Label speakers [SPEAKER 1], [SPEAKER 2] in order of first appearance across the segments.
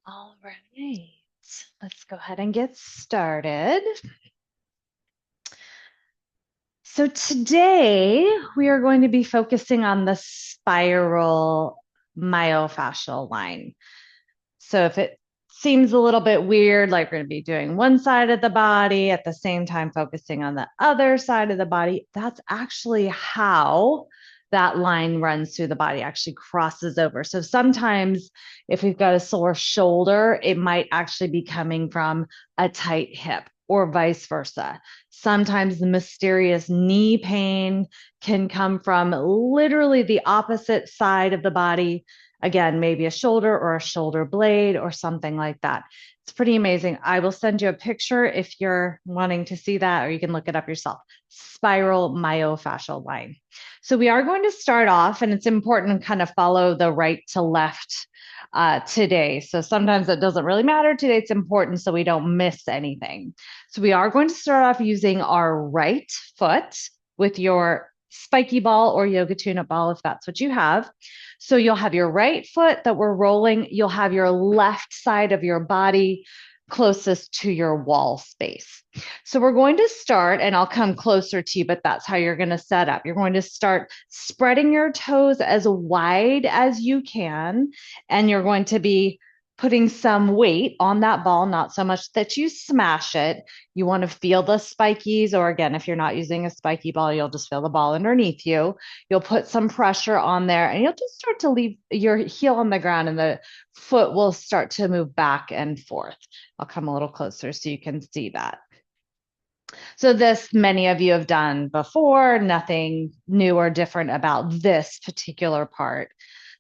[SPEAKER 1] All right, let's go ahead and get started. So today we are going to be focusing on the spiral myofascial line. So if it seems a little bit weird, like we're going to be doing one side of the body at the same time focusing on the other side of the body, that's actually how that line runs through the body, actually crosses over. So sometimes if we've got a sore shoulder, it might actually be coming from a tight hip or vice versa. Sometimes the mysterious knee pain can come from literally the opposite side of the body. Again, maybe a shoulder or a shoulder blade or something like that. It's pretty amazing. I will send you a picture if you're wanting to see that, or you can look it up yourself. Spiral myofascial line. So we are going to start off, and it's important to kind of follow the right to left today. So sometimes it doesn't really matter. Today it's important so we don't miss anything. So we are going to start off using our right foot with your spiky ball or yoga tune-up ball if that's what you have. So you'll have your right foot that we're rolling. You'll have your left side of your body closest to your wall space. So we're going to start, and I'll come closer to you, but that's how you're going to set up. You're going to start spreading your toes as wide as you can, and you're going to be putting some weight on that ball, not so much that you smash it. You want to feel the spikies, or again, if you're not using a spiky ball, you'll just feel the ball underneath you. You'll put some pressure on there, and you'll just start to leave your heel on the ground, and the foot will start to move back and forth. I'll come a little closer so you can see that. So this many of you have done before, nothing new or different about this particular part.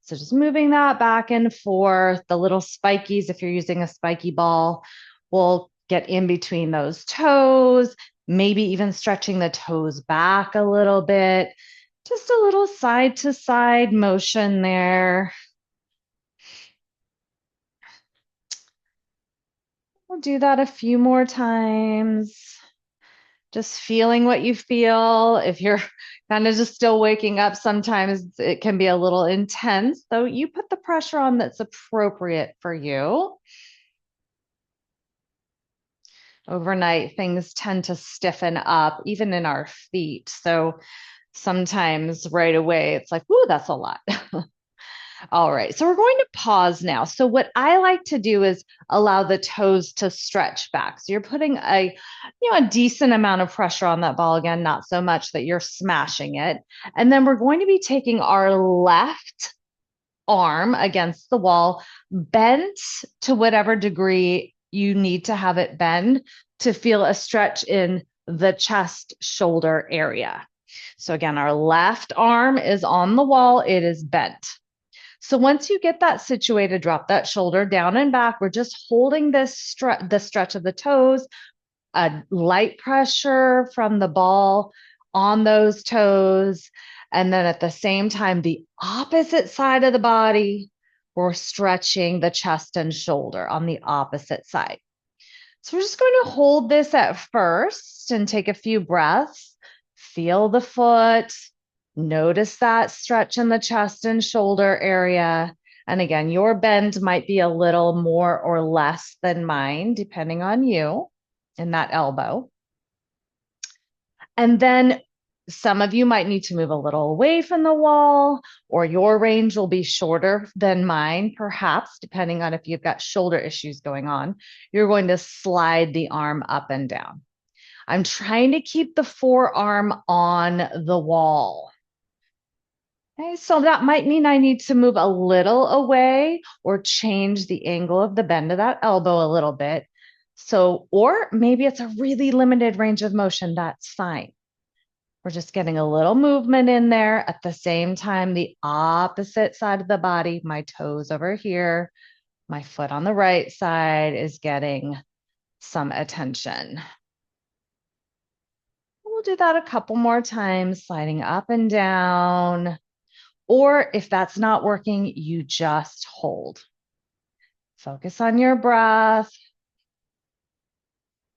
[SPEAKER 1] So just moving that back and forth, the little spikies, if you're using a spiky ball, will get in between those toes, maybe even stretching the toes back a little bit. Just a little side to side motion there. We'll do that a few more times. Just feeling what you feel. If you're kind of just still waking up, sometimes it can be a little intense. So you put the pressure on that's appropriate for you. Overnight, things tend to stiffen up, even in our feet. So sometimes right away, it's like, ooh, that's a lot. All right, so we're going to pause now. So what I like to do is allow the toes to stretch back. So you're putting a decent amount of pressure on that ball again, not so much that you're smashing it. And then we're going to be taking our left arm against the wall, bent to whatever degree you need to have it bend to feel a stretch in the chest shoulder area. So again, our left arm is on the wall, it is bent. So once you get that situated, drop that shoulder down and back. We're just holding this the stretch of the toes, a light pressure from the ball on those toes. And then at the same time, the opposite side of the body, we're stretching the chest and shoulder on the opposite side. So we're just going to hold this at first and take a few breaths. Feel the foot. Notice that stretch in the chest and shoulder area. And again, your bend might be a little more or less than mine, depending on you in that elbow. And then some of you might need to move a little away from the wall, or your range will be shorter than mine, perhaps, depending on if you've got shoulder issues going on. You're going to slide the arm up and down. I'm trying to keep the forearm on the wall. Okay, so that might mean I need to move a little away or change the angle of the bend of that elbow a little bit. So, or maybe it's a really limited range of motion. That's fine. We're just getting a little movement in there. At the same time, the opposite side of the body, my toes over here, my foot on the right side is getting some attention. We'll do that a couple more times, sliding up and down. Or if that's not working, you just hold. Focus on your breath.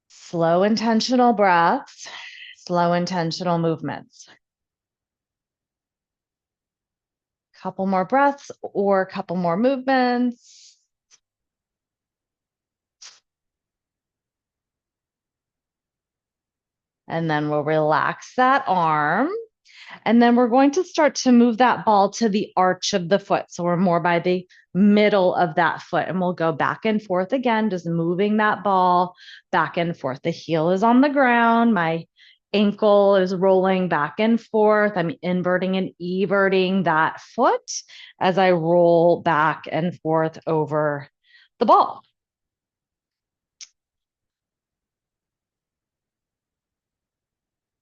[SPEAKER 1] Slow, intentional breaths, slow, intentional movements. Couple more breaths or a couple more movements. And then we'll relax that arm. And then we're going to start to move that ball to the arch of the foot. So we're more by the middle of that foot. And we'll go back and forth again, just moving that ball back and forth. The heel is on the ground. My ankle is rolling back and forth. I'm inverting and everting that foot as I roll back and forth over the ball.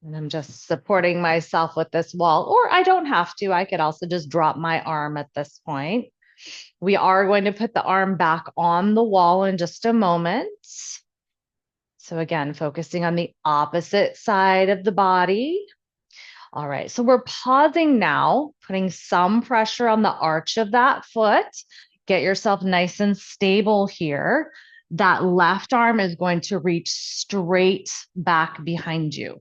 [SPEAKER 1] And I'm just supporting myself with this wall, or I don't have to. I could also just drop my arm at this point. We are going to put the arm back on the wall in just a moment. So again, focusing on the opposite side of the body. All right, so we're pausing now, putting some pressure on the arch of that foot. Get yourself nice and stable here. That left arm is going to reach straight back behind you.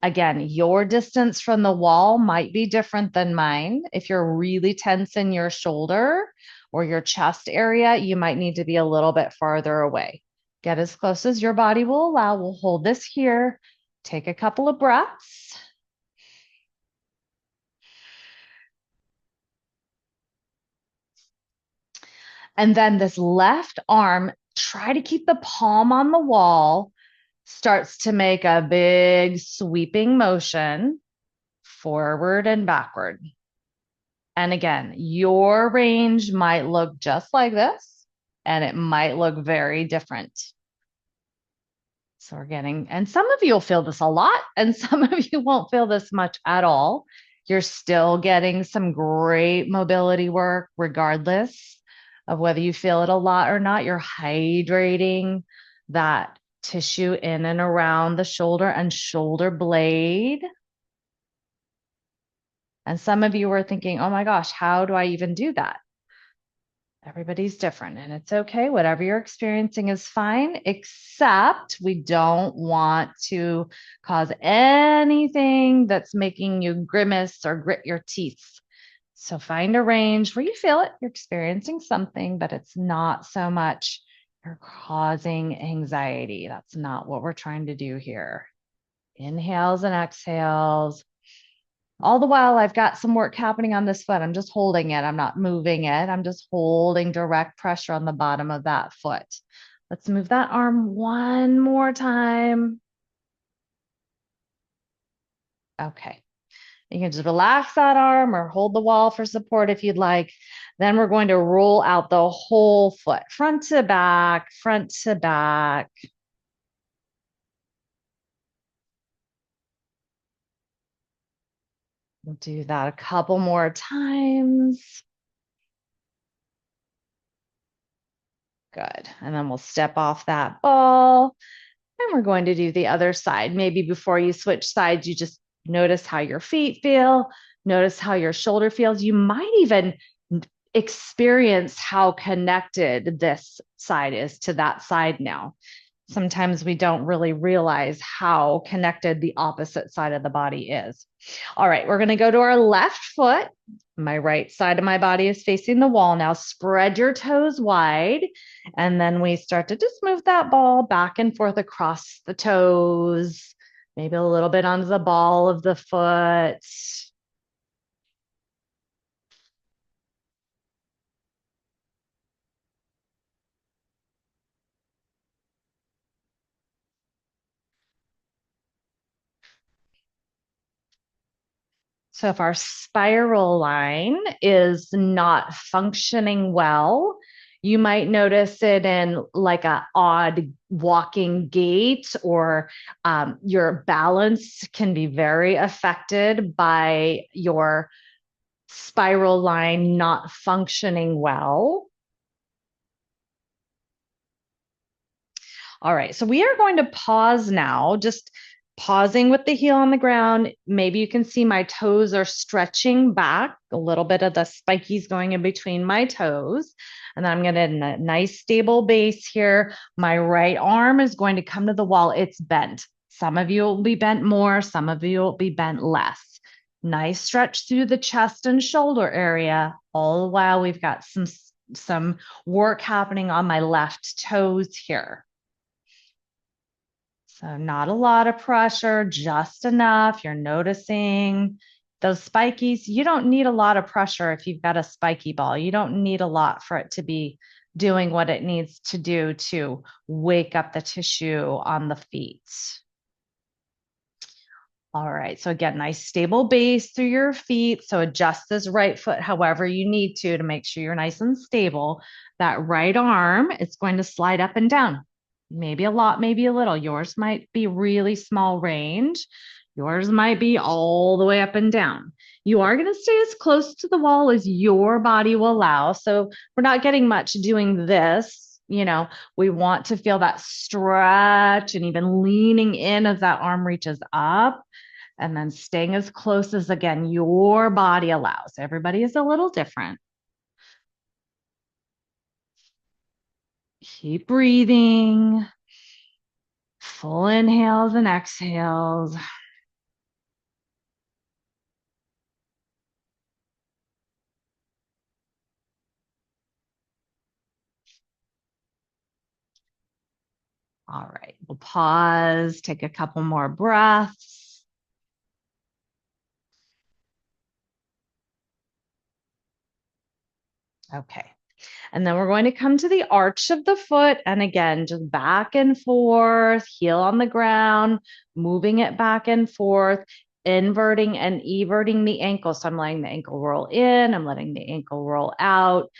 [SPEAKER 1] Again, your distance from the wall might be different than mine. If you're really tense in your shoulder or your chest area, you might need to be a little bit farther away. Get as close as your body will allow. We'll hold this here. Take a couple of breaths. And then this left arm, try to keep the palm on the wall, starts to make a big sweeping motion forward and backward. And again, your range might look just like this, and it might look very different. So we're getting, and some of you will feel this a lot, and some of you won't feel this much at all. You're still getting some great mobility work, regardless of whether you feel it a lot or not. You're hydrating that tissue in and around the shoulder and shoulder blade. And some of you are thinking, oh my gosh, how do I even do that? Everybody's different and it's okay. Whatever you're experiencing is fine, except we don't want to cause anything that's making you grimace or grit your teeth. So find a range where you feel it, you're experiencing something, but it's not so much you're causing anxiety. That's not what we're trying to do here. Inhales and exhales. All the while, I've got some work happening on this foot. I'm just holding it. I'm not moving it. I'm just holding direct pressure on the bottom of that foot. Let's move that arm one more time. Okay. You can just relax that arm or hold the wall for support if you'd like. Then we're going to roll out the whole foot, front to back, front to back. We'll do that a couple more times. Good. And then we'll step off that ball. And we're going to do the other side. Maybe before you switch sides, you just notice how your feet feel, notice how your shoulder feels. You might even experience how connected this side is to that side now. Sometimes we don't really realize how connected the opposite side of the body is. All right, we're going to go to our left foot. My right side of my body is facing the wall now. Spread your toes wide. And then we start to just move that ball back and forth across the toes, maybe a little bit onto the ball of the foot. So if our spiral line is not functioning well, you might notice it in like a odd walking gait, or your balance can be very affected by your spiral line not functioning well. All right, so we are going to pause now, just pausing with the heel on the ground. Maybe you can see my toes are stretching back, a little bit of the spikies going in between my toes. And then I'm going to, in a nice stable base here, my right arm is going to come to the wall. It's bent. Some of you will be bent more, some of you will be bent less. Nice stretch through the chest and shoulder area. All the while, we've got some work happening on my left toes here. So not a lot of pressure, just enough. You're noticing those spikies. You don't need a lot of pressure if you've got a spiky ball. You don't need a lot for it to be doing what it needs to do to wake up the tissue on the feet. All right. So again, nice stable base through your feet. So adjust this right foot however you need to make sure you're nice and stable. That right arm is going to slide up and down. Maybe a lot, maybe a little. Yours might be really small range. Yours might be all the way up and down. You are going to stay as close to the wall as your body will allow. So we're not getting much doing this. We want to feel that stretch and even leaning in as that arm reaches up and then staying as close as, again, your body allows. Everybody is a little different. Keep breathing. Full inhales and exhales. All right, we'll pause, take a couple more breaths. Okay. And then we're going to come to the arch of the foot. And again, just back and forth, heel on the ground, moving it back and forth, inverting and everting the ankle. So I'm letting the ankle roll in, I'm letting the ankle roll out.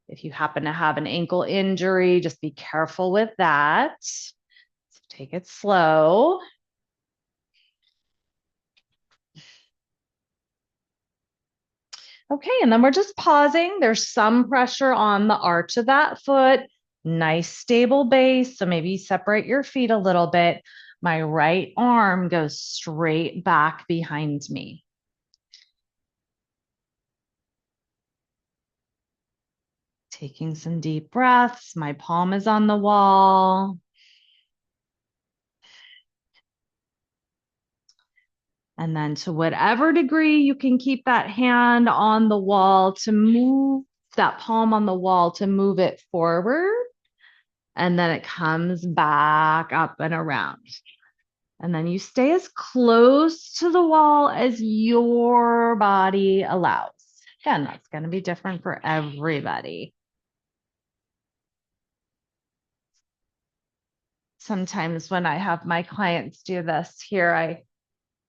[SPEAKER 1] If you happen to have an ankle injury, just be careful with that. So take it slow. Okay, and then we're just pausing. There's some pressure on the arch of that foot. Nice stable base. So maybe separate your feet a little bit. My right arm goes straight back behind me. Taking some deep breaths. My palm is on the wall. And then to whatever degree you can keep that hand on the wall to move that palm on the wall to move it forward. And then it comes back up and around. And then you stay as close to the wall as your body allows. Again, that's going to be different for everybody. Sometimes when I have my clients do this here, I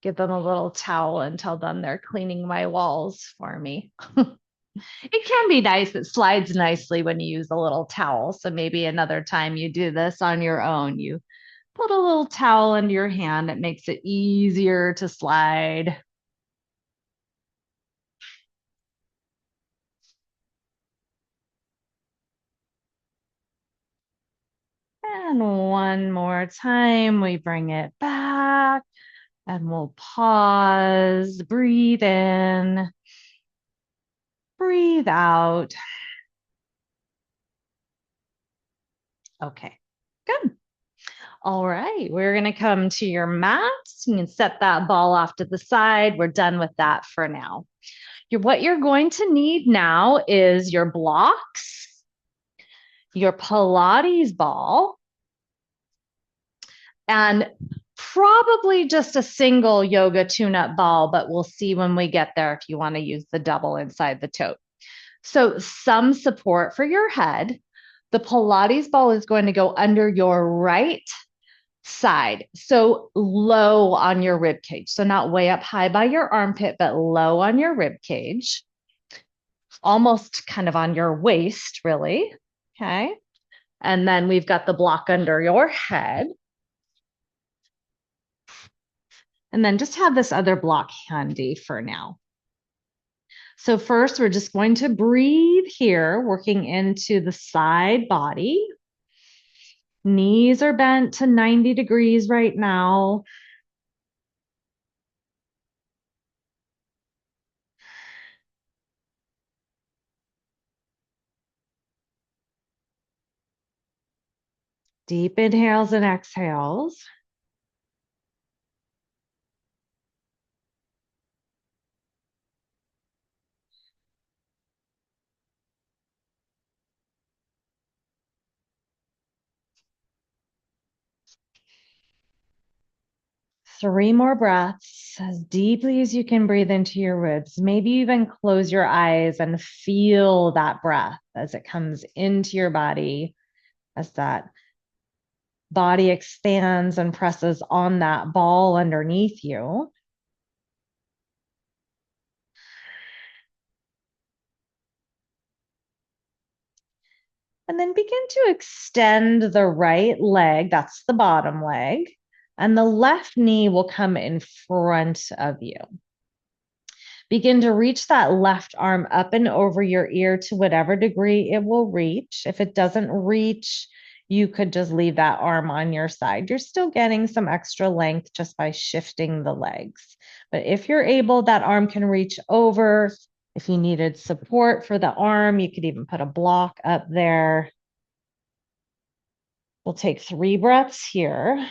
[SPEAKER 1] give them a little towel and tell them they're cleaning my walls for me. It can be nice. It slides nicely when you use a little towel. So maybe another time you do this on your own, you put a little towel into your hand. It makes it easier to slide. And one more time, we bring it back and we'll pause, breathe in, breathe out. Okay, good. All right, we're going to come to your mat. You can set that ball off to the side. We're done with that for now. What you're going to need now is your blocks, your Pilates ball, and probably just a single yoga tune-up ball, but we'll see when we get there if you want to use the double inside the tote. So some support for your head. The Pilates ball is going to go under your right side, so low on your rib cage. So not way up high by your armpit, but low on your rib cage, almost kind of on your waist, really. Okay. And then we've got the block under your head. And then just have this other block handy for now. So first, we're just going to breathe here, working into the side body. Knees are bent to 90 degrees right now. Deep inhales and exhales. 3 more breaths as deeply as you can breathe into your ribs. Maybe even close your eyes and feel that breath as it comes into your body, as that body expands and presses on that ball underneath you. And then begin to extend the right leg, that's the bottom leg, and the left knee will come in front of you. Begin to reach that left arm up and over your ear to whatever degree it will reach. If it doesn't reach, you could just leave that arm on your side. You're still getting some extra length just by shifting the legs. But if you're able, that arm can reach over. If you needed support for the arm, you could even put a block up there. We'll take 3 breaths here.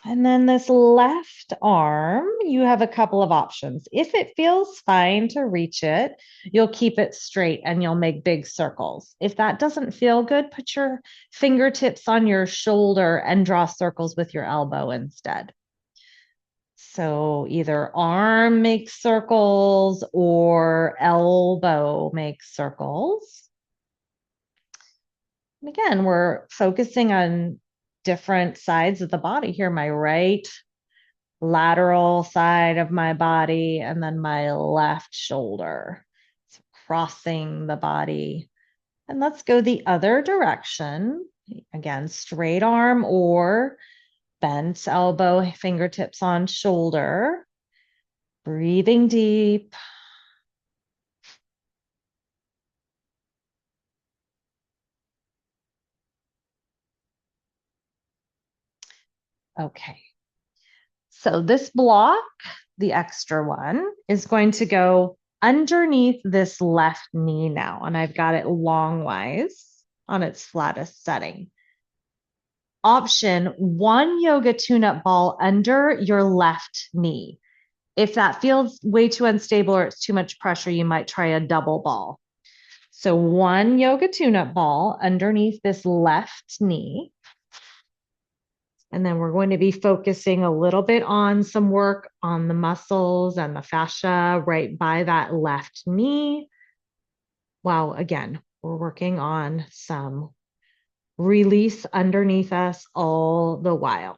[SPEAKER 1] And then this left arm, you have a couple of options. If it feels fine to reach it, you'll keep it straight and you'll make big circles. If that doesn't feel good, put your fingertips on your shoulder and draw circles with your elbow instead. So either arm makes circles or elbow makes circles. And again, we're focusing on different sides of the body here. My right lateral side of my body, and then my left shoulder. So crossing the body. And let's go the other direction. Again, straight arm or bent elbow, fingertips on shoulder. Breathing deep. Okay. So this block, the extra one, is going to go underneath this left knee now. And I've got it longwise on its flattest setting. Option 1 yoga tune-up ball under your left knee. If that feels way too unstable or it's too much pressure, you might try a double ball. So 1 yoga tune-up ball underneath this left knee. And then we're going to be focusing a little bit on some work on the muscles and the fascia right by that left knee. While again, we're working on some release underneath us all the while.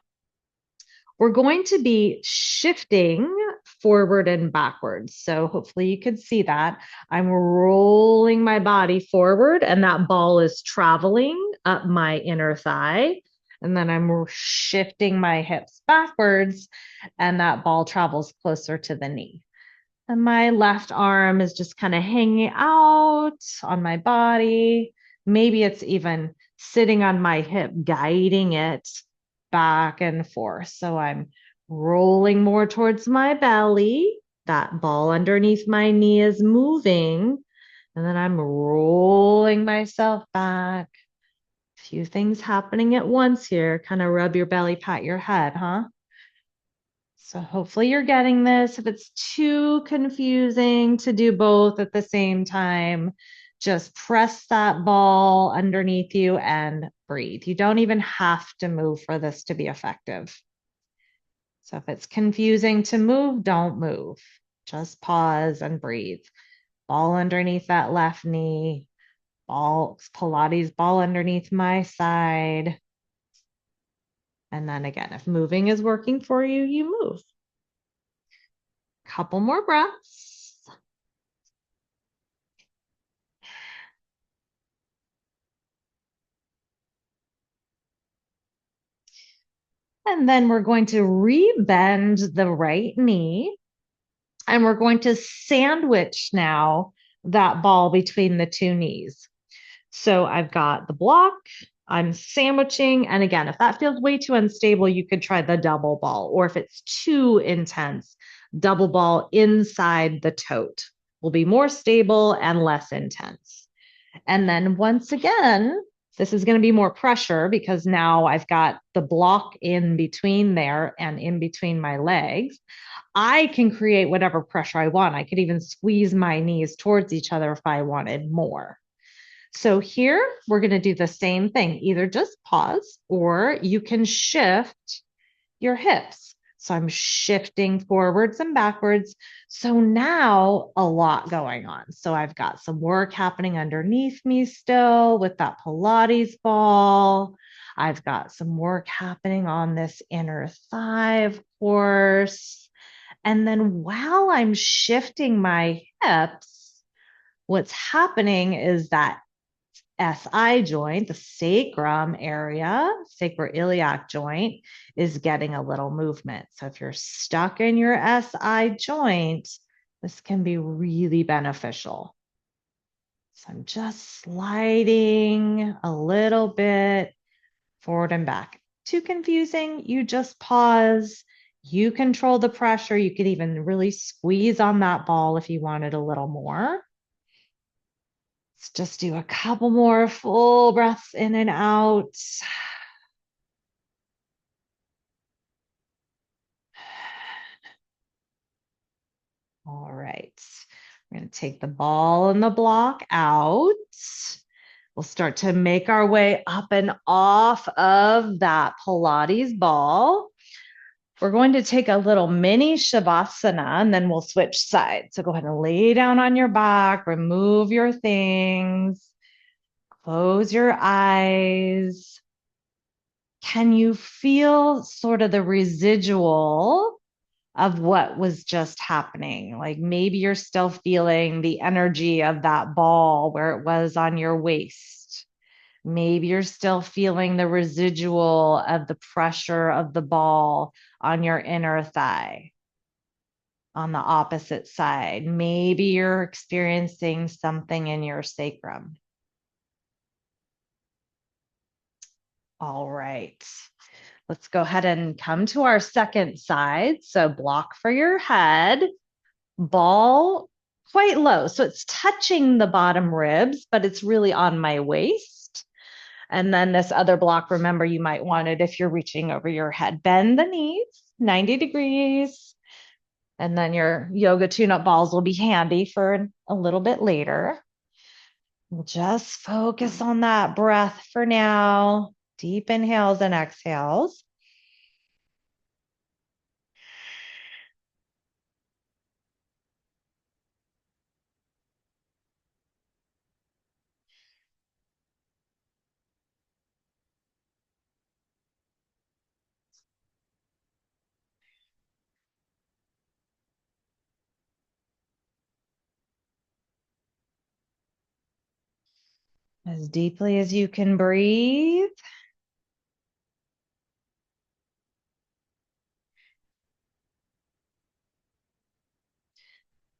[SPEAKER 1] We're going to be shifting forward and backwards. So hopefully you can see that. I'm rolling my body forward and that ball is traveling up my inner thigh. And then I'm shifting my hips backwards and that ball travels closer to the knee. And my left arm is just kind of hanging out on my body. Maybe it's even sitting on my hip, guiding it back and forth. So I'm rolling more towards my belly. That ball underneath my knee is moving. And then I'm rolling myself back. A few things happening at once here. Kind of rub your belly, pat your head, huh? So hopefully you're getting this. If it's too confusing to do both at the same time, just press that ball underneath you and breathe. You don't even have to move for this to be effective. So if it's confusing to move, don't move. Just pause and breathe. Ball underneath that left knee. Ball, Pilates ball underneath my side. And then again, if moving is working for you, you move. Couple more breaths. And then we're going to re-bend the right knee. And we're going to sandwich now that ball between the two knees. So I've got the block, I'm sandwiching. And again, if that feels way too unstable, you could try the double ball. Or if it's too intense, double ball inside the tote will be more stable and less intense. And then once again, This is going to be more pressure because now I've got the block in between there and in between my legs. I can create whatever pressure I want. I could even squeeze my knees towards each other if I wanted more. So here we're going to do the same thing. Either just pause or you can shift your hips. So I'm shifting forwards and backwards. So now a lot going on. So I've got some work happening underneath me still with that Pilates ball. I've got some work happening on this inner thigh, of course. And then while I'm shifting my hips, what's happening is that SI joint, the sacrum area, sacroiliac joint, is getting a little movement. So if you're stuck in your SI joint, this can be really beneficial. So I'm just sliding a little bit forward and back. Too confusing? You just pause. You control the pressure. You could even really squeeze on that ball if you wanted a little more. Let's just do a couple more full breaths in and out. All right. We're going to take the ball and the block out. We'll start to make our way up and off of that Pilates ball. We're going to take a little mini Shavasana and then we'll switch sides. So go ahead and lay down on your back, remove your things, close your eyes. Can you feel sort of the residual of what was just happening? Like maybe you're still feeling the energy of that ball where it was on your waist. Maybe you're still feeling the residual of the pressure of the ball on your inner thigh on the opposite side. Maybe you're experiencing something in your sacrum. All right. Let's go ahead and come to our second side. So block for your head, ball quite low. So it's touching the bottom ribs, but it's really on my waist. And then this other block, remember, you might want it if you're reaching over your head. Bend the knees 90 degrees. And then your yoga tune-up balls will be handy for a little bit later. We'll just focus on that breath for now. Deep inhales and exhales. As deeply as you can breathe.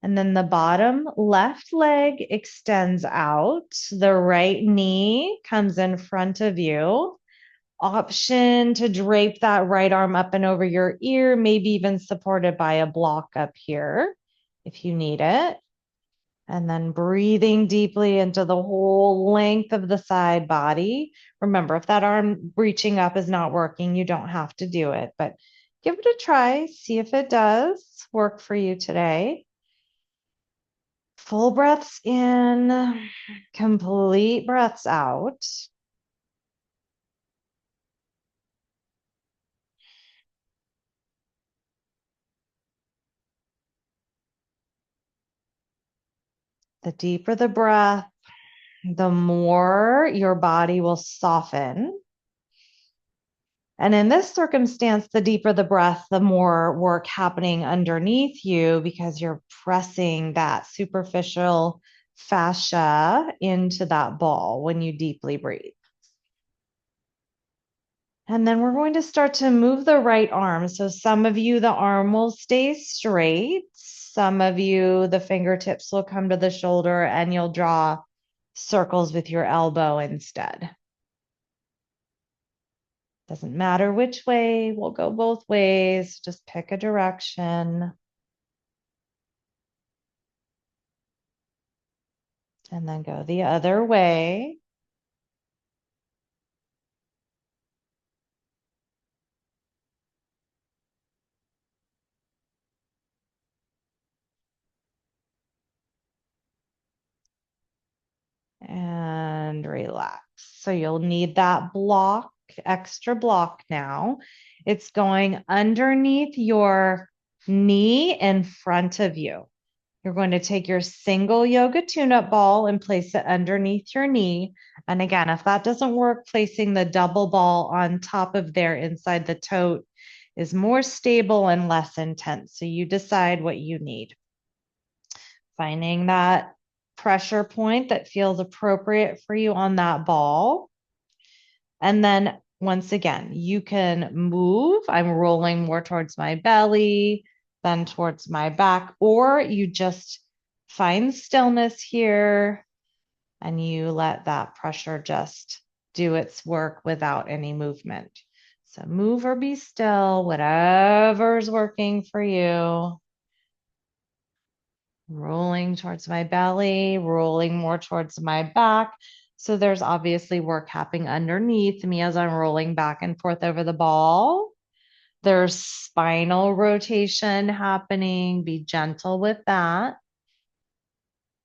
[SPEAKER 1] And then the bottom left leg extends out. The right knee comes in front of you. Option to drape that right arm up and over your ear, maybe even supported by a block up here if you need it. And then breathing deeply into the whole length of the side body. Remember, if that arm reaching up is not working, you don't have to do it, but give it a try. See if it does work for you today. Full breaths in, complete breaths out. The deeper the breath, the more your body will soften. And in this circumstance, the deeper the breath, the more work happening underneath you because you're pressing that superficial fascia into that ball when you deeply breathe. And then we're going to start to move the right arm. So some of you, the arm will stay straight. Some of you, the fingertips will come to the shoulder and you'll draw circles with your elbow instead. Doesn't matter which way, we'll go both ways. Just pick a direction. And then go the other way. So you'll need that block, extra block now. It's going underneath your knee in front of you. You're going to take your single yoga tune-up ball and place it underneath your knee. And again, if that doesn't work, placing the double ball on top of there inside the tote is more stable and less intense. So you decide what you need. Finding that pressure point that feels appropriate for you on that ball. And then once again, you can move. I'm rolling more towards my belly, then towards my back, or you just find stillness here and you let that pressure just do its work without any movement. So move or be still, whatever's working for you. Rolling towards my belly, rolling more towards my back. So there's obviously work happening underneath me as I'm rolling back and forth over the ball. There's spinal rotation happening. Be gentle with that.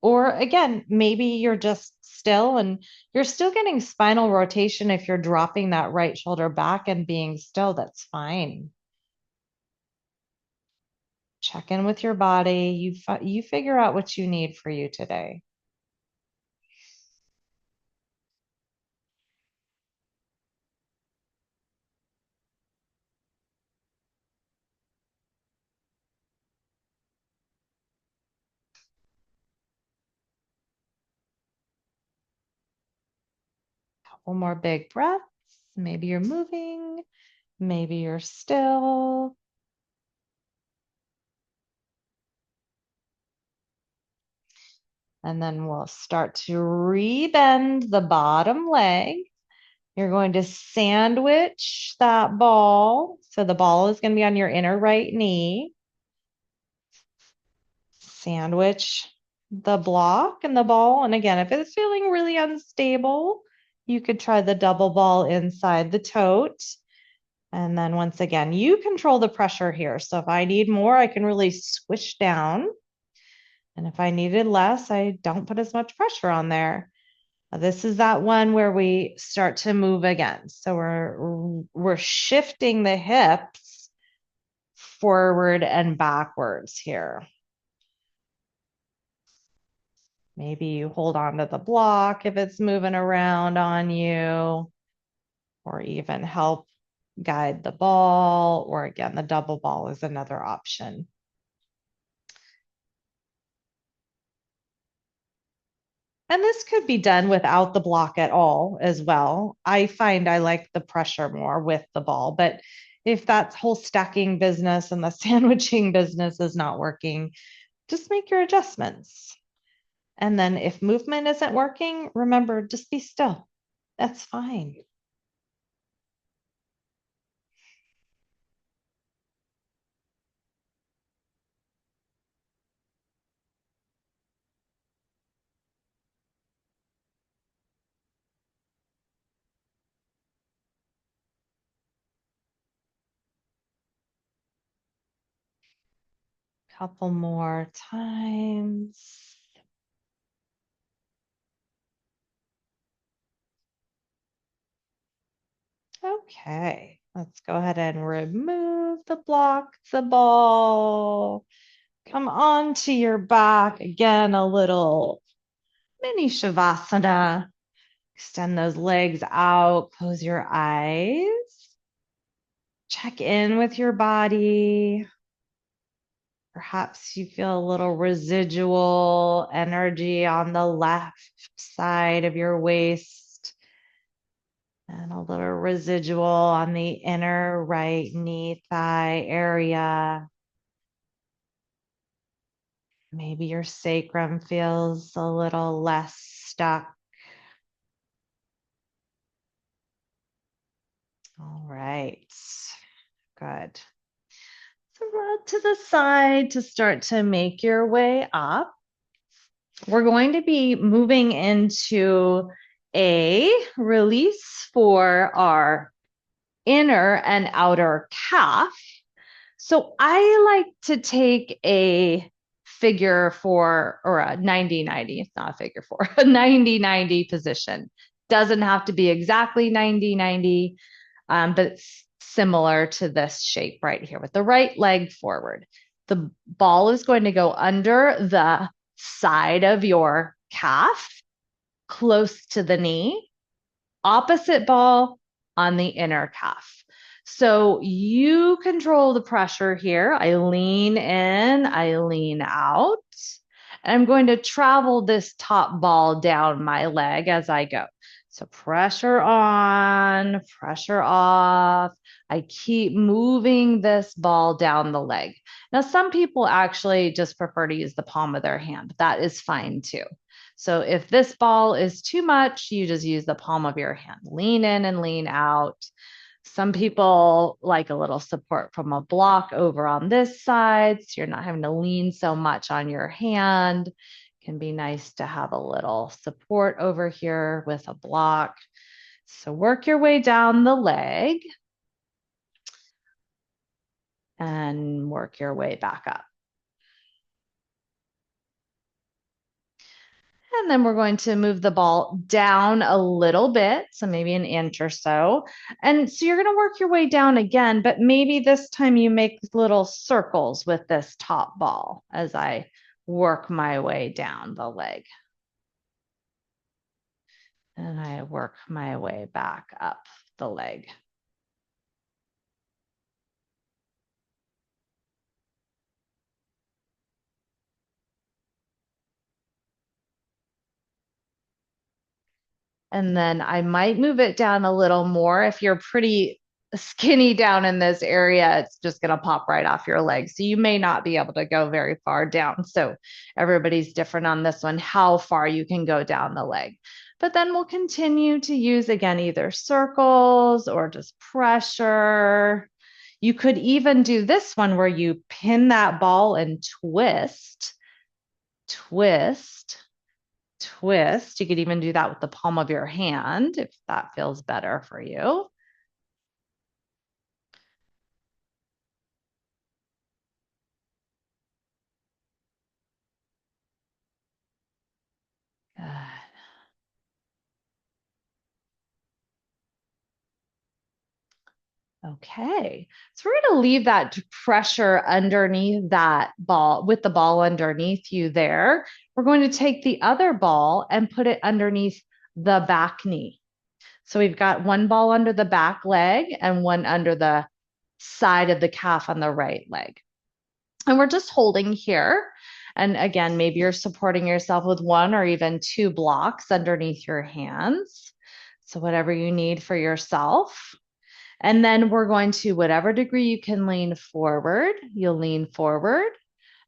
[SPEAKER 1] Or again, maybe you're just still and you're still getting spinal rotation if you're dropping that right shoulder back and being still, that's fine. Check in with your body. You figure out what you need for you today. Couple more big breaths. Maybe you're moving, maybe you're still. And then we'll start to rebend the bottom leg. You're going to sandwich that ball. So the ball is going to be on your inner right knee. Sandwich the block and the ball. And again, if it's feeling really unstable, you could try the double ball inside the tote. And then once again, you control the pressure here. So if I need more, I can really squish down. And if I needed less, I don't put as much pressure on there. This is that one where we start to move again. So we're shifting the hips forward and backwards here. Maybe you hold on to the block if it's moving around on you, or even help guide the ball, or again, the double ball is another option. And this could be done without the block at all as well. I find I like the pressure more with the ball, but if that whole stacking business and the sandwiching business is not working, just make your adjustments. And then if movement isn't working, remember, just be still. That's fine. Couple more times. Okay, let's go ahead and remove the block, the ball. Come on to your back. Again, a little mini Shavasana. Extend those legs out, close your eyes. Check in with your body. Perhaps you feel a little residual energy on the left side of your waist and a little residual on the inner right knee thigh area. Maybe your sacrum feels a little less stuck. All right, good. So roll to the side to start to make your way up. We're going to be moving into a release for our inner and outer calf. So I like to take a figure 4 or a 90-90. It's not a figure 4, a 90-90 position. Doesn't have to be exactly 90-90, but it's similar to this shape right here with the right leg forward. The ball is going to go under the side of your calf, close to the knee, opposite ball on the inner calf. So you control the pressure here. I lean in, I lean out, and I'm going to travel this top ball down my leg as I go. So pressure on, pressure off. I keep moving this ball down the leg. Now, some people actually just prefer to use the palm of their hand. That is fine too. So if this ball is too much, you just use the palm of your hand. Lean in and lean out. Some people like a little support from a block over on this side, so you're not having to lean so much on your hand. It can be nice to have a little support over here with a block. So work your way down the leg and work your way back up. And then we're going to move the ball down a little bit, so maybe an inch or so. And so you're going to work your way down again, but maybe this time you make little circles with this top ball as I work my way down the leg. And I work my way back up the leg. And then I might move it down a little more. If you're pretty skinny down in this area, it's just going to pop right off your leg. So you may not be able to go very far down. So everybody's different on this one, how far you can go down the leg. But then we'll continue to use, again, either circles or just pressure. You could even do this one where you pin that ball and twist, twist, twist. You could even do that with the palm of your hand if that feels better for you. Good. Okay, so we're going to leave that pressure underneath that ball with the ball underneath you there. We're going to take the other ball and put it underneath the back knee. So we've got one ball under the back leg and one under the side of the calf on the right leg. And we're just holding here. And again, maybe you're supporting yourself with one or even two blocks underneath your hands. So whatever you need for yourself. And then we're going to, whatever degree you can lean forward, you'll lean forward.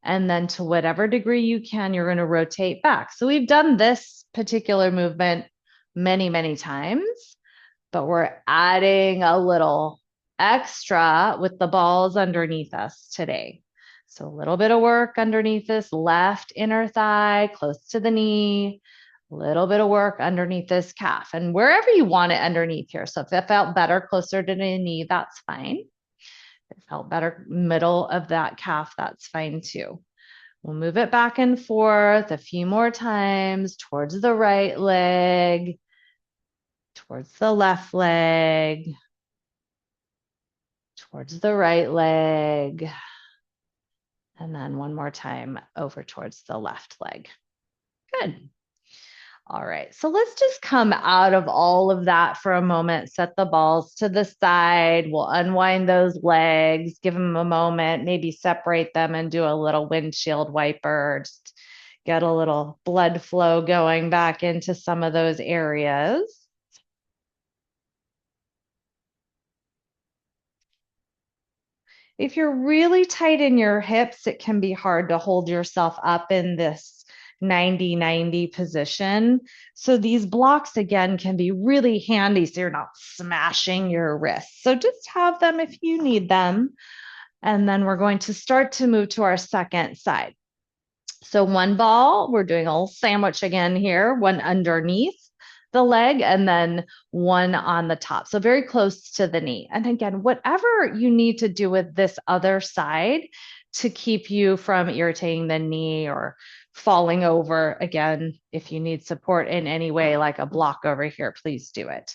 [SPEAKER 1] And then to whatever degree you can, you're going to rotate back. So we've done this particular movement many, many times, but we're adding a little extra with the balls underneath us today. So a little bit of work underneath this left inner thigh, close to the knee, a little bit of work underneath this calf and wherever you want it underneath here. So if it felt better closer to the knee, that's fine. If it felt better middle of that calf, that's fine too. We'll move it back and forth a few more times towards the right leg, towards the left leg, towards the right leg, and then one more time over towards the left leg. Good. All right, so let's just come out of all of that for a moment, set the balls to the side. We'll unwind those legs, give them a moment, maybe separate them and do a little windshield wiper, just get a little blood flow going back into some of those areas. If you're really tight in your hips, it can be hard to hold yourself up in this 90-90 position. So these blocks, again, can be really handy so you're not smashing your wrists. So just have them if you need them. And then we're going to start to move to our second side. So one ball, we're doing a little sandwich again here, one underneath the leg and then one on the top. So very close to the knee. And again, whatever you need to do with this other side to keep you from irritating the knee or falling over. Again, if you need support in any way, like a block over here, please do it.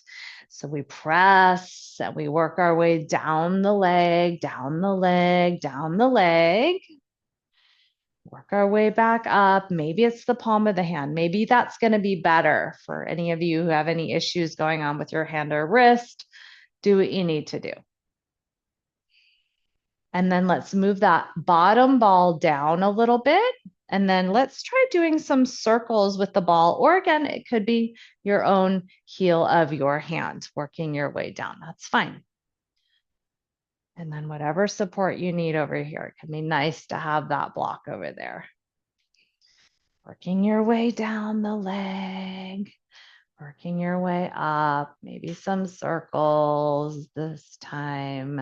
[SPEAKER 1] So we press and we work our way down the leg, down the leg, down the leg. Work our way back up. Maybe it's the palm of the hand. Maybe that's going to be better for any of you who have any issues going on with your hand or wrist. Do what you need to do. And then let's move that bottom ball down a little bit. And then let's try doing some circles with the ball. Or again, it could be your own heel of your hand, working your way down. That's fine. And then whatever support you need over here, it can be nice to have that block over there. Working your way down the leg, working your way up, maybe some circles this time.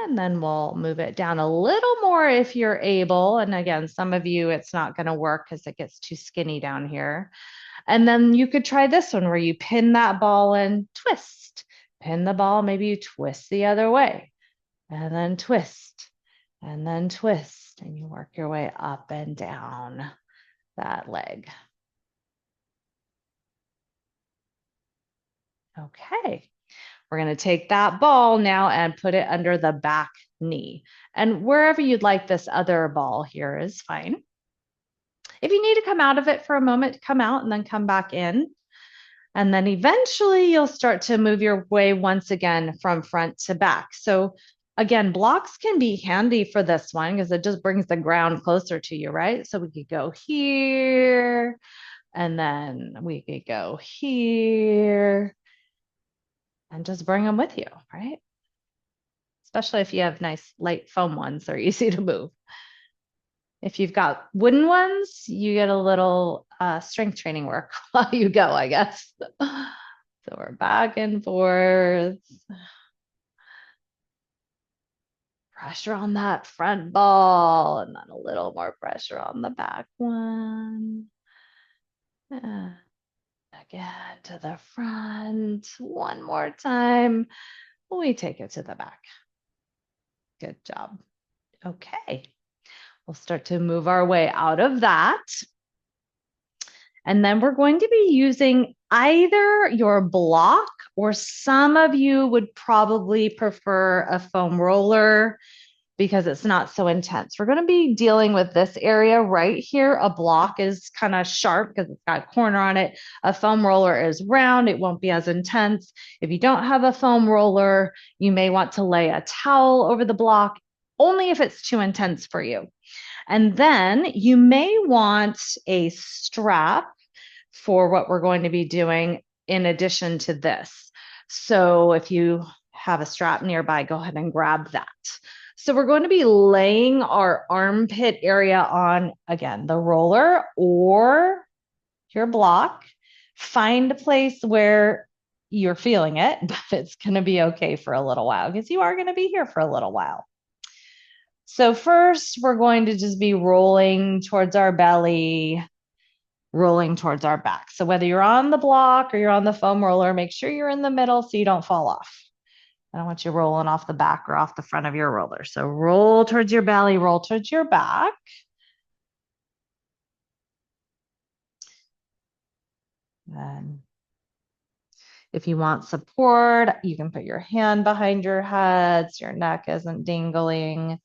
[SPEAKER 1] And then we'll move it down a little more if you're able. And again, some of you, it's not going to work because it gets too skinny down here. And then you could try this one where you pin that ball and twist. Pin the ball, maybe you twist the other way. And then twist. And then twist. And you work your way up and down that leg. Okay. We're going to take that ball now and put it under the back knee. And wherever you'd like this other ball here is fine. If you need to come out of it for a moment, come out and then come back in. And then eventually you'll start to move your way once again from front to back. So again, blocks can be handy for this one because it just brings the ground closer to you, right? So we could go here, and then we could go here, and just bring them with you, right? Especially if you have nice light foam ones, they're easy to move. If you've got wooden ones, you get a little strength training work while you go, I guess. So we're back and forth. Pressure on that front ball, and then a little more pressure on the back one. Again, to the front. One more time. We take it to the back. Good job. Okay. We'll start to move our way out of that. And then we're going to be using either your block, or some of you would probably prefer a foam roller because it's not so intense. We're going to be dealing with this area right here. A block is kind of sharp because it's got a corner on it. A foam roller is round. It won't be as intense. If you don't have a foam roller, you may want to lay a towel over the block, only if it's too intense for you. And then you may want a strap for what we're going to be doing in addition to this. So if you have a strap nearby, go ahead and grab that. So we're going to be laying our armpit area on, again, the roller or your block. Find a place where you're feeling it, but it's going to be okay for a little while because you are going to be here for a little while. So first, we're going to just be rolling towards our belly, rolling towards our back. So whether you're on the block or you're on the foam roller, make sure you're in the middle so you don't fall off. I don't want you rolling off the back or off the front of your roller. So roll towards your belly, roll towards your back. And if you want support, you can put your hand behind your head so your neck isn't dangling.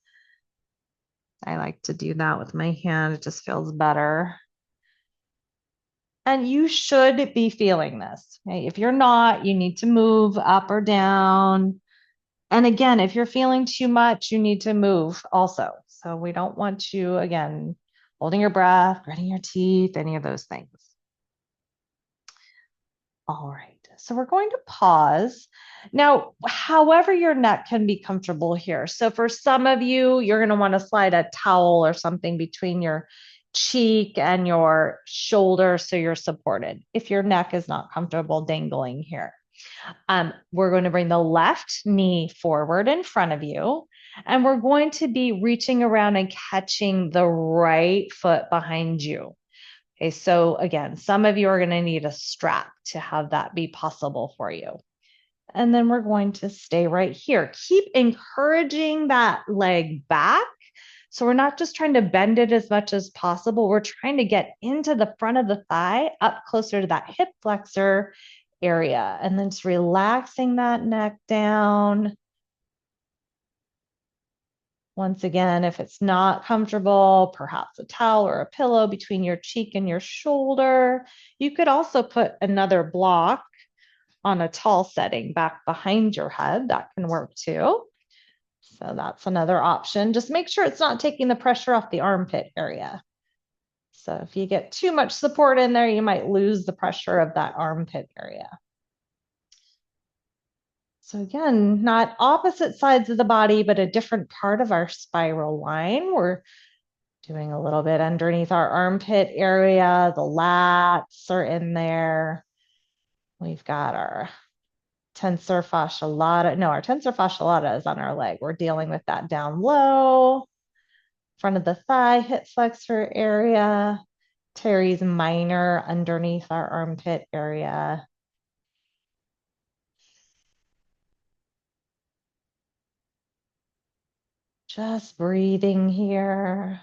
[SPEAKER 1] I like to do that with my hand. It just feels better. And you should be feeling this. Okay? If you're not, you need to move up or down. And again, if you're feeling too much, you need to move also. So we don't want you, again, holding your breath, gritting your teeth, any of those things. All right. So we're going to pause. Now, however your neck can be comfortable here. So for some of you, you're going to want to slide a towel or something between your cheek and your shoulder so you're supported if your neck is not comfortable dangling here. We're going to bring the left knee forward in front of you, and we're going to be reaching around and catching the right foot behind you. Okay, so again, some of you are going to need a strap to have that be possible for you. And then we're going to stay right here. Keep encouraging that leg back So we're not just trying to bend it as much as possible. We're trying to get into the front of the thigh, up closer to that hip flexor area, and then just relaxing that neck down. Once again, if it's not comfortable, perhaps a towel or a pillow between your cheek and your shoulder. You could also put another block on a tall setting back behind your head. That can work too. So that's another option. Just make sure it's not taking the pressure off the armpit area. So if you get too much support in there, you might lose the pressure of that armpit area. So again, not opposite sides of the body, but a different part of our spiral line. We're doing a little bit underneath our armpit area. The lats are in there. We've got our tensor fascia lata. No, our tensor fascia lata is on our leg. We're dealing with that down low, front of the thigh, hip flexor area. Teres minor underneath our armpit area. Just breathing here.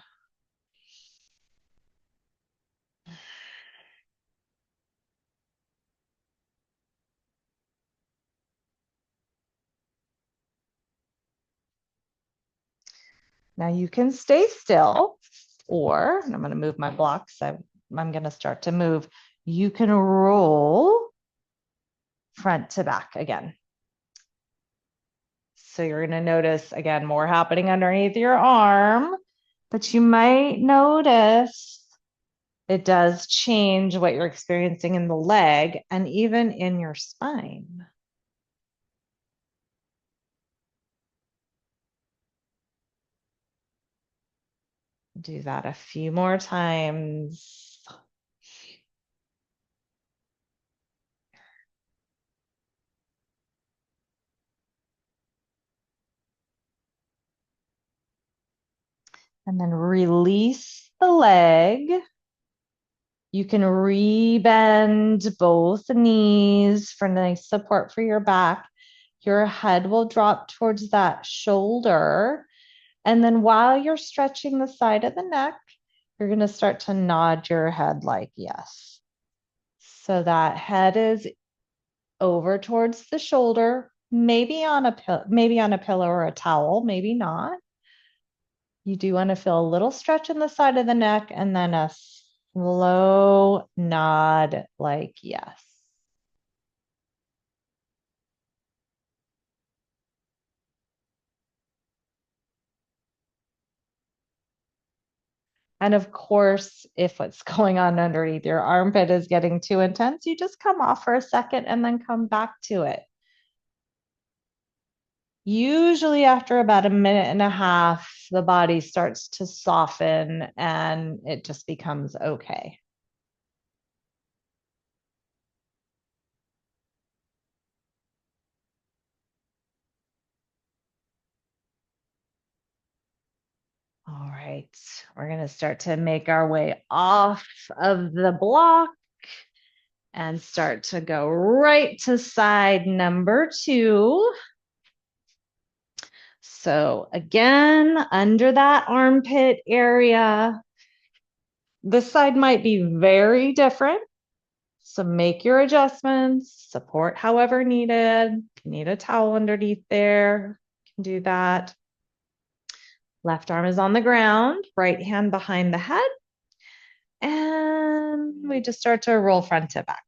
[SPEAKER 1] Now you can stay still, or I'm going to move my blocks. I'm going to start to move. You can roll front to back again. So you're going to notice, again, more happening underneath your arm, but you might notice it does change what you're experiencing in the leg and even in your spine. Do that a few more times. And then release the leg. You can rebend both knees for nice support for your back. Your head will drop towards that shoulder. And then while you're stretching the side of the neck, you're going to start to nod your head like yes. So that head is over towards the shoulder, maybe on a pillow or a towel, maybe not. You do want to feel a little stretch in the side of the neck and then a slow nod like yes. And of course, if what's going on underneath your armpit is getting too intense, you just come off for a second and then come back to it. Usually, after about a minute and a half, the body starts to soften and it just becomes okay. All right, we're going to start to make our way off of the block and start to go right to side number 2. So again, under that armpit area, this side might be very different. So make your adjustments, support however needed. If you need a towel underneath there, you can do that. Left arm is on the ground, right hand behind the head. And we just start to roll front to back.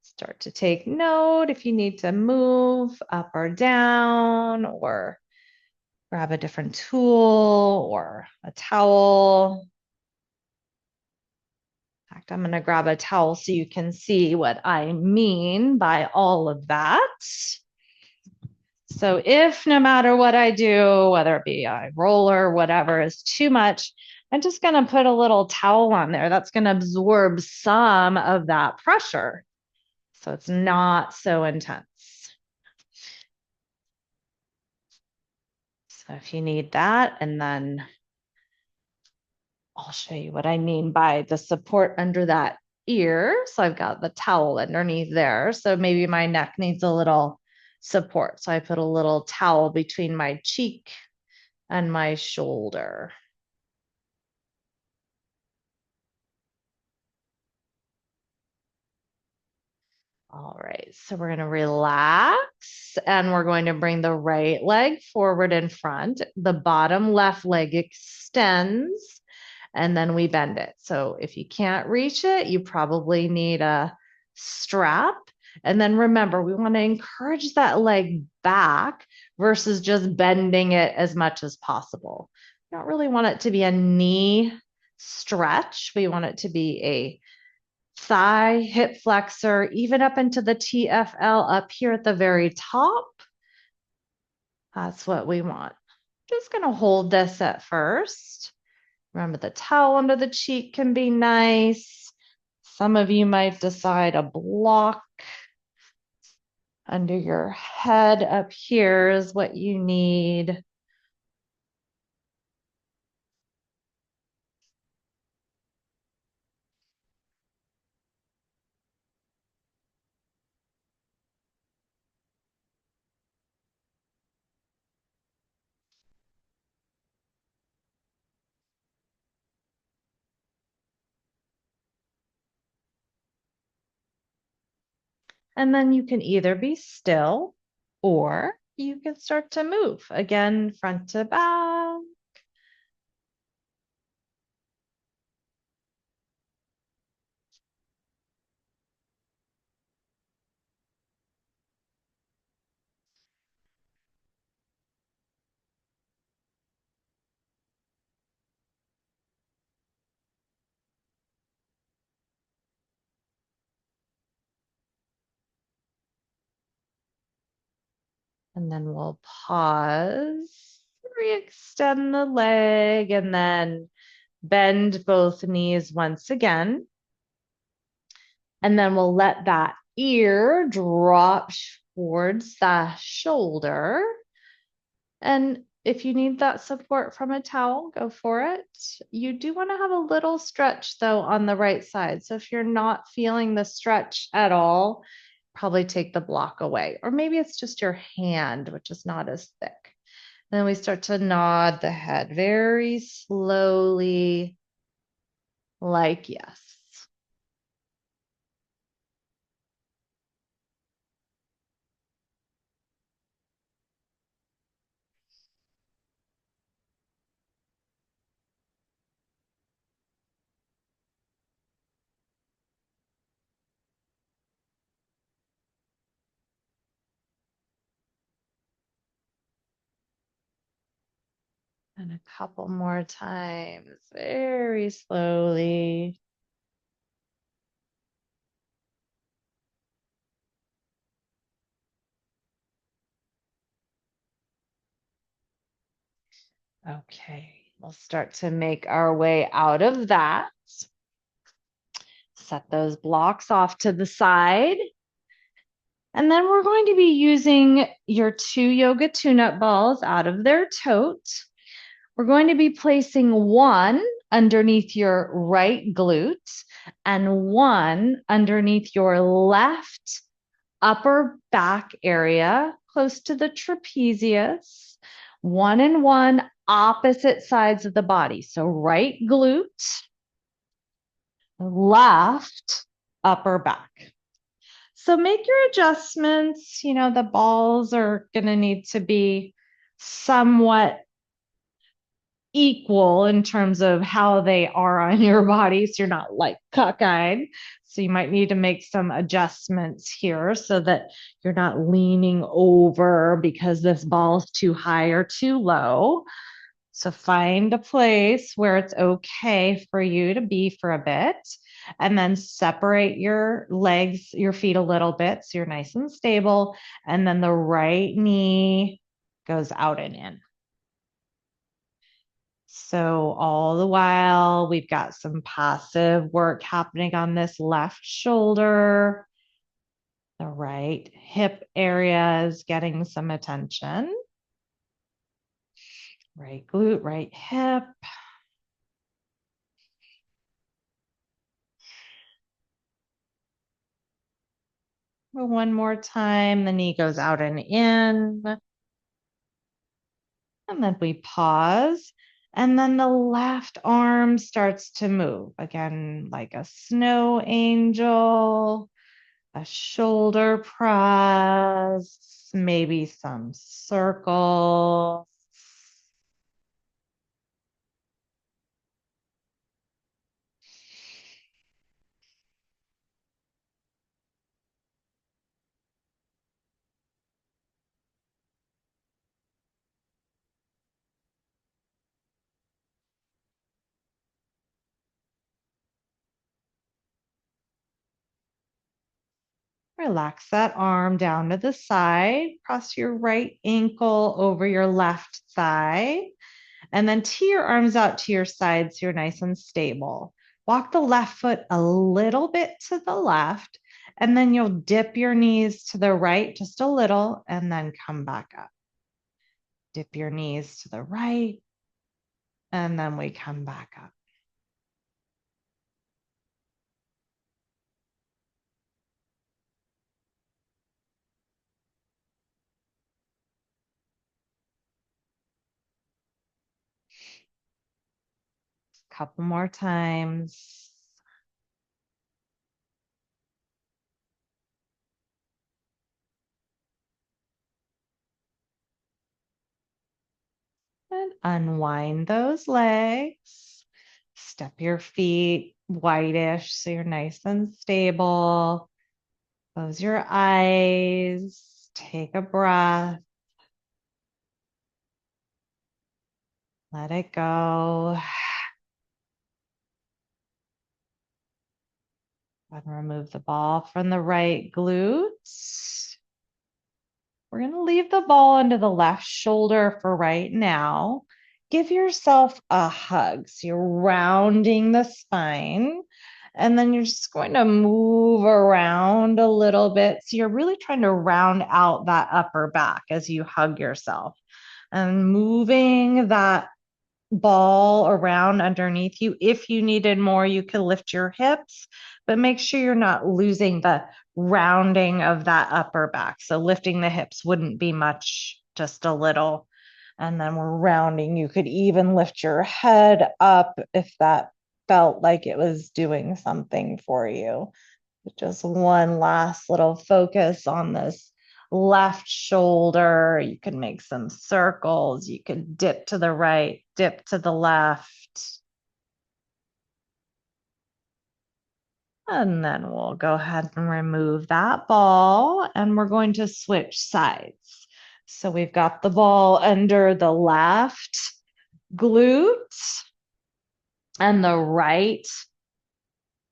[SPEAKER 1] Start to take note if you need to move up or down or grab a different tool or a towel. In fact, I'm going to grab a towel so you can see what I mean by all of that. So if no matter what I do, whether it be a roller, whatever is too much, I'm just going to put a little towel on there. That's going to absorb some of that pressure. So it's not so intense. So if you need that, and then I'll show you what I mean by the support under that ear. So I've got the towel underneath there. So maybe my neck needs a little support. So I put a little towel between my cheek and my shoulder. All right, so we're going to relax and we're going to bring the right leg forward in front. The bottom left leg extends and then we bend it. So if you can't reach it, you probably need a strap. And then remember, we want to encourage that leg back versus just bending it as much as possible. We don't really want it to be a knee stretch. We want it to be a thigh, hip flexor, even up into the TFL up here at the very top. That's what we want. Just going to hold this at first. Remember, the towel under the cheek can be nice. Some of you might decide a block under your head up here is what you need. And then you can either be still or you can start to move. Again, front to back. And then we'll pause, re-extend the leg, and then bend both knees once again. And then we'll let that ear drop towards the shoulder. And if you need that support from a towel, go for it. You do want to have a little stretch though on the right side. So if you're not feeling the stretch at all, probably take the block away. Or maybe it's just your hand, which is not as thick. Then we start to nod the head very slowly, like yes. And a couple more times, very slowly. Okay, we'll start to make our way out of that. Set those blocks off to the side. And then we're going to be using your 2 yoga tune-up balls out of their tote. We're going to be placing one underneath your right glute and one underneath your left upper back area, close to the trapezius. One and one opposite sides of the body. So right glute, left upper back. So make your adjustments. You know, the balls are going to need to be somewhat equal in terms of how they are on your body. So you're not like cockeyed. So you might need to make some adjustments here so that you're not leaning over because this ball's too high or too low. So find a place where it's okay for you to be for a bit and then separate your legs, your feet a little bit so you're nice and stable. And then the right knee goes out and in. So all the while, we've got some passive work happening on this left shoulder. The right hip area is getting some attention. Right glute, right hip. One more time, the knee goes out and in. And then we pause. And then the left arm starts to move again, like a snow angel, a shoulder press, maybe some circles. Relax that arm down to the side. Cross your right ankle over your left thigh. And then tee your arms out to your sides so you're nice and stable. Walk the left foot a little bit to the left, and then you'll dip your knees to the right just a little and then come back up. Dip your knees to the right, and then we come back up. A couple more times. And unwind those legs. Step your feet whitish so you're nice and stable. Close your eyes. Take a breath. Let it go. And remove the ball from the right glute. We're going to leave the ball under the left shoulder for right now. Give yourself a hug. So you're rounding the spine. And then you're just going to move around a little bit. So you're really trying to round out that upper back as you hug yourself. And moving that ball around underneath you. If you needed more, you could lift your hips, but make sure you're not losing the rounding of that upper back. So lifting the hips wouldn't be much, just a little. And then we're rounding. You could even lift your head up if that felt like it was doing something for you. Just one last little focus on this left shoulder. You can make some circles. You can dip to the right, dip to the left. And then we'll go ahead and remove that ball and we're going to switch sides. So we've got the ball under the left glute and the right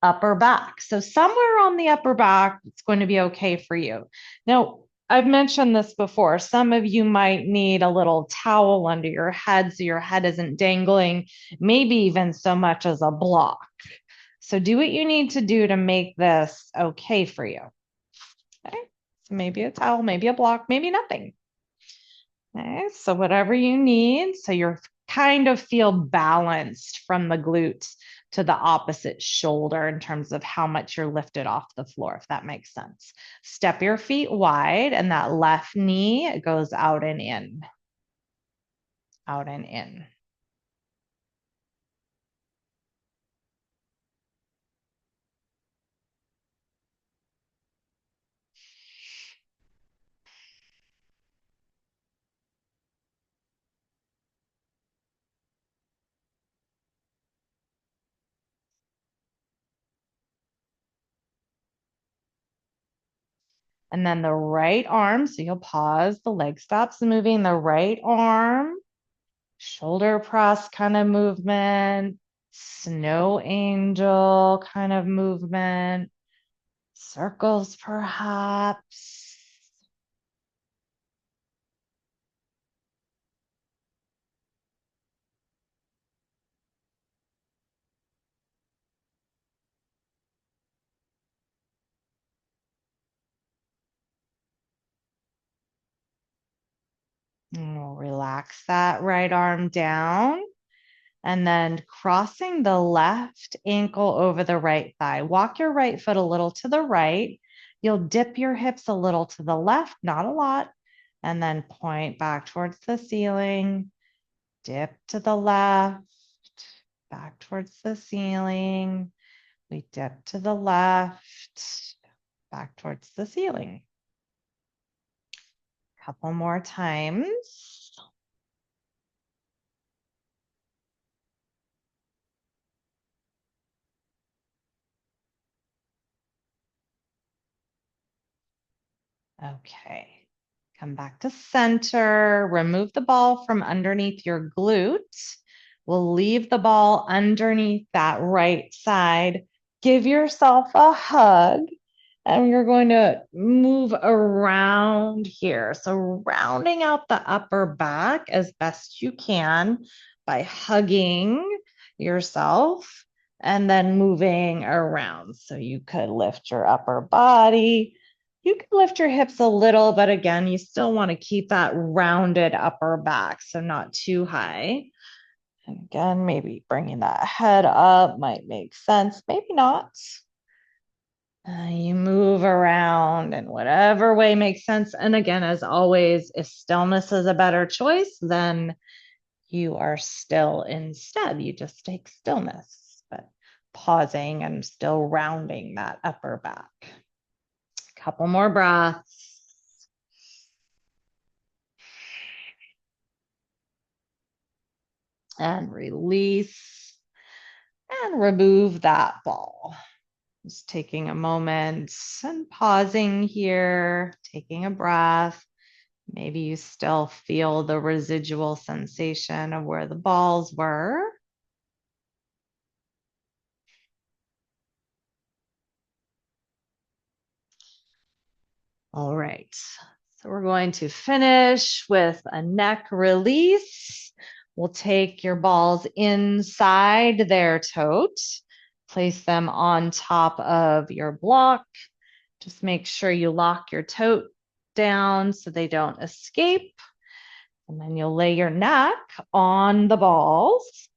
[SPEAKER 1] upper back. So somewhere on the upper back, it's going to be okay for you. Now, I've mentioned this before. Some of you might need a little towel under your head so your head isn't dangling, maybe even so much as a block. So do what you need to do to make this okay for you. Okay, so maybe a towel, maybe a block, maybe nothing. Okay, so whatever you need, so you're kind of feel balanced from the glutes to the opposite shoulder in terms of how much you're lifted off the floor, if that makes sense. Step your feet wide and that left knee goes out and in, out and in. And then the right arm, so you'll pause, the leg stops moving, the right arm, shoulder press kind of movement, snow angel kind of movement, circles perhaps. And we'll relax that right arm down. And then crossing the left ankle over the right thigh. Walk your right foot a little to the right. You'll dip your hips a little to the left, not a lot, and then point back towards the ceiling. Dip to the left, back towards the ceiling. We dip to the left, back towards the ceiling. Couple more times. Okay. Come back to center. Remove the ball from underneath your glute. We'll leave the ball underneath that right side. Give yourself a hug. And you're going to move around here. So rounding out the upper back as best you can by hugging yourself and then moving around. So you could lift your upper body. You can lift your hips a little, but again, you still want to keep that rounded upper back, so not too high. And again, maybe bringing that head up might make sense, maybe not. You move around in whatever way makes sense. And again, as always, if stillness is a better choice, then you are still instead. You just take stillness, but pausing and still rounding that upper back. Couple more breaths. And release and remove that ball. Just taking a moment and pausing here, taking a breath. Maybe you still feel the residual sensation of where the balls were. All right, so we're going to finish with a neck release. We'll take your balls inside their tote, place them on top of your block. Just make sure you lock your tote down so they don't escape. And then you'll lay your neck on the balls.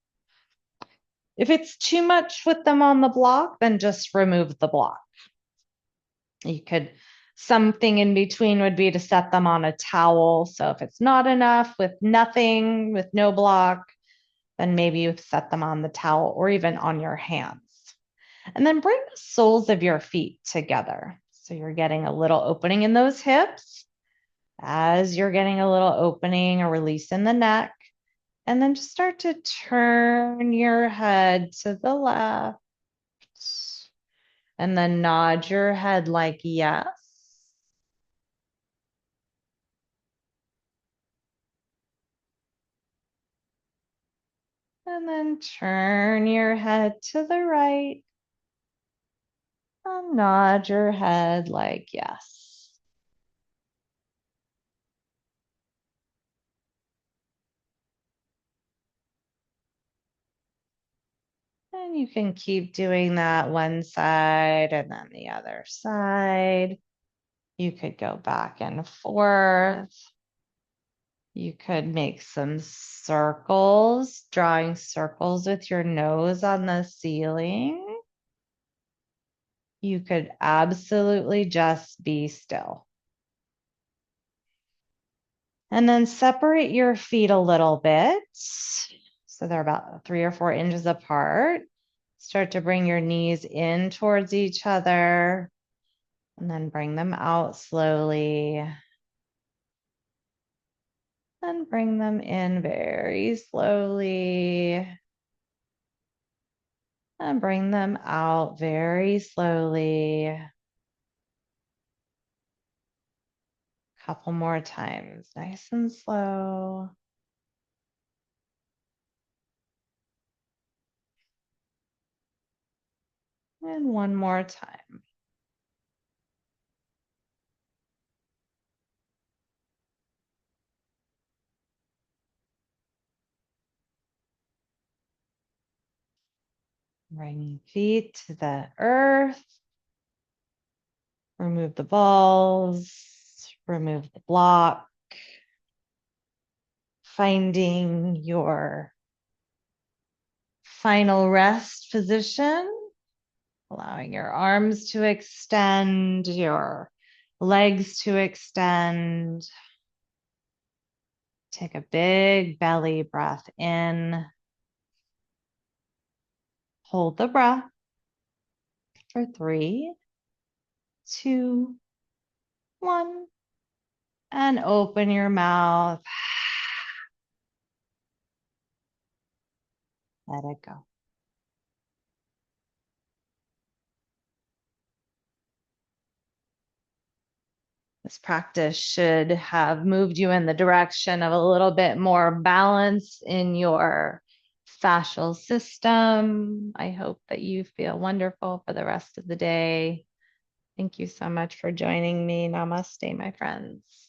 [SPEAKER 1] If it's too much with them on the block, then just remove the block. You could, something in between would be to set them on a towel. So if it's not enough with nothing, with no block, then maybe you set them on the towel or even on your hands. And then bring the soles of your feet together. So you're getting a little opening in those hips as you're getting a little opening, a release in the neck. And then just start to turn your head to the left and then nod your head like yes. And then turn your head to the right and nod your head like yes. And you can keep doing that one side and then the other side. You could go back and forth. You could make some circles, drawing circles with your nose on the ceiling. You could absolutely just be still. And then separate your feet a little bit. So they're about 3 or 4 inches apart. Start to bring your knees in towards each other and then bring them out slowly. And bring them in very slowly. And bring them out very slowly. Couple more times, nice and slow. And one more time. Bring feet to the earth. Remove the balls. Remove the block. Finding your final rest position. Allowing your arms to extend, your legs to extend. Take a big belly breath in. Hold the breath for 3, 2, 1, and open your mouth. Let it go. This practice should have moved you in the direction of a little bit more balance in your fascial system. I hope that you feel wonderful for the rest of the day. Thank you so much for joining me. Namaste, my friends.